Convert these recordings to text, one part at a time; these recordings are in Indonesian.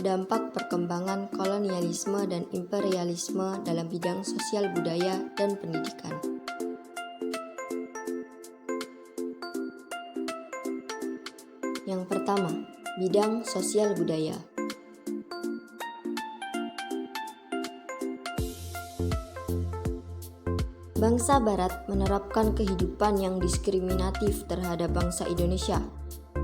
Dampak perkembangan kolonialisme dan imperialisme dalam bidang sosial budaya dan pendidikan. Yang pertama, bidang sosial budaya. Bangsa Barat menerapkan kehidupan yang diskriminatif terhadap bangsa Indonesia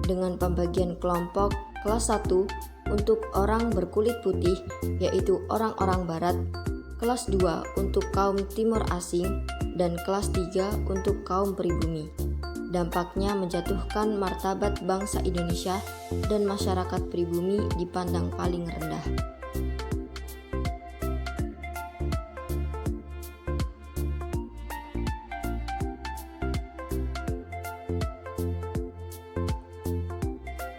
dengan pembagian kelompok kelas 1 untuk orang berkulit putih, yaitu orang-orang Barat, kelas 2 untuk kaum Timur Asing, dan kelas 3 untuk kaum pribumi. Dampaknya menjatuhkan martabat bangsa Indonesia dan masyarakat pribumi dipandang paling rendah.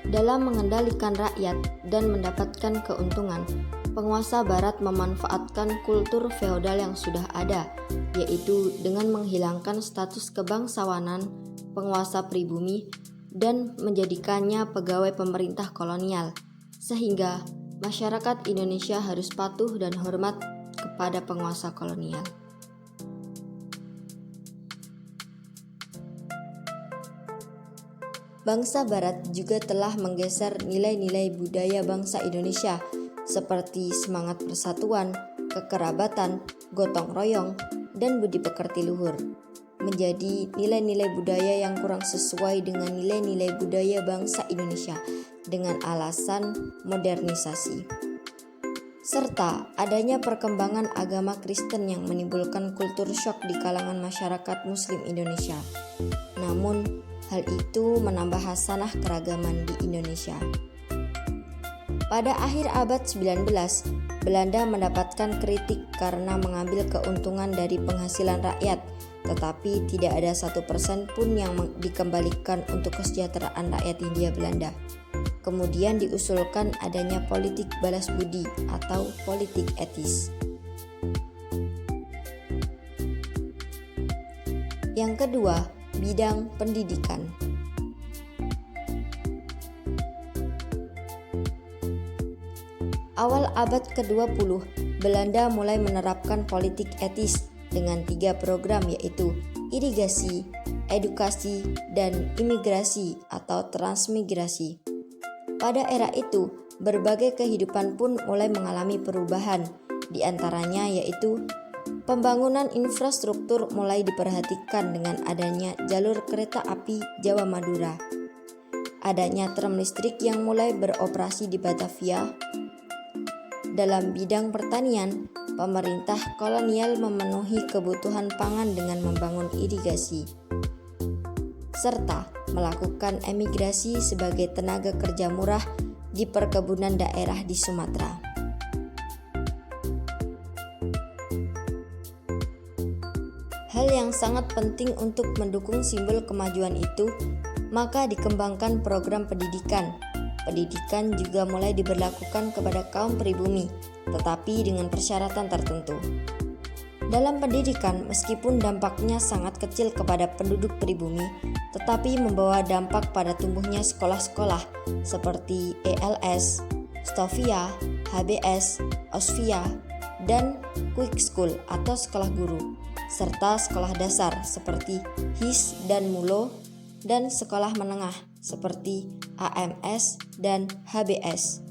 Dalam mengendalikan rakyat dan mendapatkan keuntungan, penguasa Barat memanfaatkan kultur feodal yang sudah ada, yaitu dengan menghilangkan status kebangsawanan penguasa pribumi dan menjadikannya pegawai pemerintah kolonial, sehingga masyarakat Indonesia harus patuh dan hormat kepada penguasa kolonial. Bangsa Barat juga telah menggeser nilai-nilai budaya bangsa Indonesia seperti semangat persatuan, kekerabatan, gotong royong, dan budi pekerti luhur, menjadi nilai-nilai budaya yang kurang sesuai dengan nilai-nilai budaya bangsa Indonesia dengan alasan modernisasi. Serta adanya perkembangan agama Kristen yang menimbulkan kultur syok di kalangan masyarakat Muslim Indonesia. Namun, hal itu menambah hasanah keragaman di Indonesia. Pada akhir abad 19, Belanda mendapatkan kritik karena mengambil keuntungan dari penghasilan rakyat, tetapi tidak ada 1% pun yang dikembalikan untuk kesejahteraan rakyat Hindia Belanda. Kemudian diusulkan adanya politik balas budi atau politik etis. Yang kedua, bidang pendidikan. Awal abad ke-20, Belanda mulai menerapkan politik etis dengan 3 program, yaitu irigasi, edukasi, dan imigrasi atau transmigrasi. Pada era itu, berbagai kehidupan pun mulai mengalami perubahan, di antaranya yaitu pembangunan infrastruktur mulai diperhatikan dengan adanya jalur kereta api Jawa Madura, adanya tram listrik yang mulai beroperasi di Batavia. Dalam bidang pertanian, pemerintah kolonial memenuhi kebutuhan pangan dengan membangun irigasi, serta melakukan emigrasi sebagai tenaga kerja murah di perkebunan daerah di Sumatera. Hal yang sangat penting untuk mendukung simbol kemajuan itu, maka dikembangkan program pendidikan. Pendidikan juga mulai diberlakukan kepada kaum pribumi, tetapi dengan persyaratan tertentu. Dalam pendidikan, meskipun dampaknya sangat kecil kepada penduduk pribumi, tetapi membawa dampak pada tumbuhnya sekolah-sekolah seperti ELS, Stovia, HBS, Osvia, dan Quick School atau sekolah guru, serta sekolah dasar seperti HIS dan MULO, dan sekolah menengah seperti AMS dan HBS.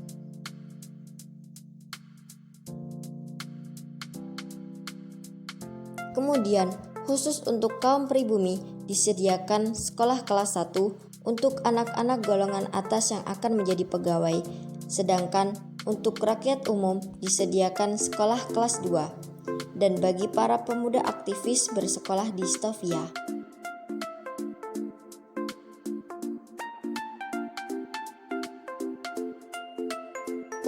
Kemudian, khusus untuk kaum pribumi disediakan sekolah kelas 1 untuk anak-anak golongan atas yang akan menjadi pegawai, sedangkan untuk rakyat umum disediakan sekolah kelas 2, dan bagi para pemuda aktivis bersekolah di Stovia.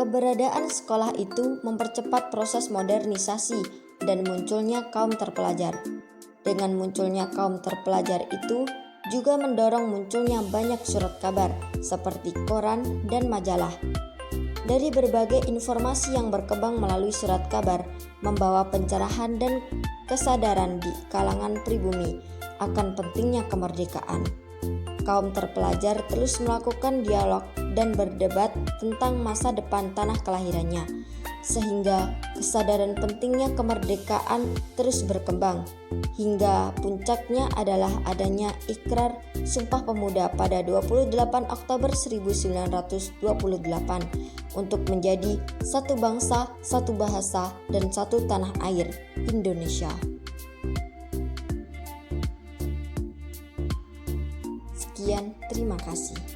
Keberadaan sekolah itu mempercepat proses modernisasi dan munculnya kaum terpelajar. Dengan munculnya kaum terpelajar itu juga mendorong munculnya banyak surat kabar seperti koran dan majalah. Dari berbagai informasi yang berkembang melalui surat kabar membawa pencerahan dan kesadaran di kalangan pribumi akan pentingnya kemerdekaan. Kaum terpelajar terus melakukan dialog dan berdebat tentang masa depan tanah kelahirannya, sehingga kesadaran pentingnya kemerdekaan terus berkembang, hingga puncaknya adalah adanya Ikrar Sumpah Pemuda pada 28 Oktober 1928 untuk menjadi satu bangsa, satu bahasa, dan satu tanah air, Indonesia. Sekian, terima kasih.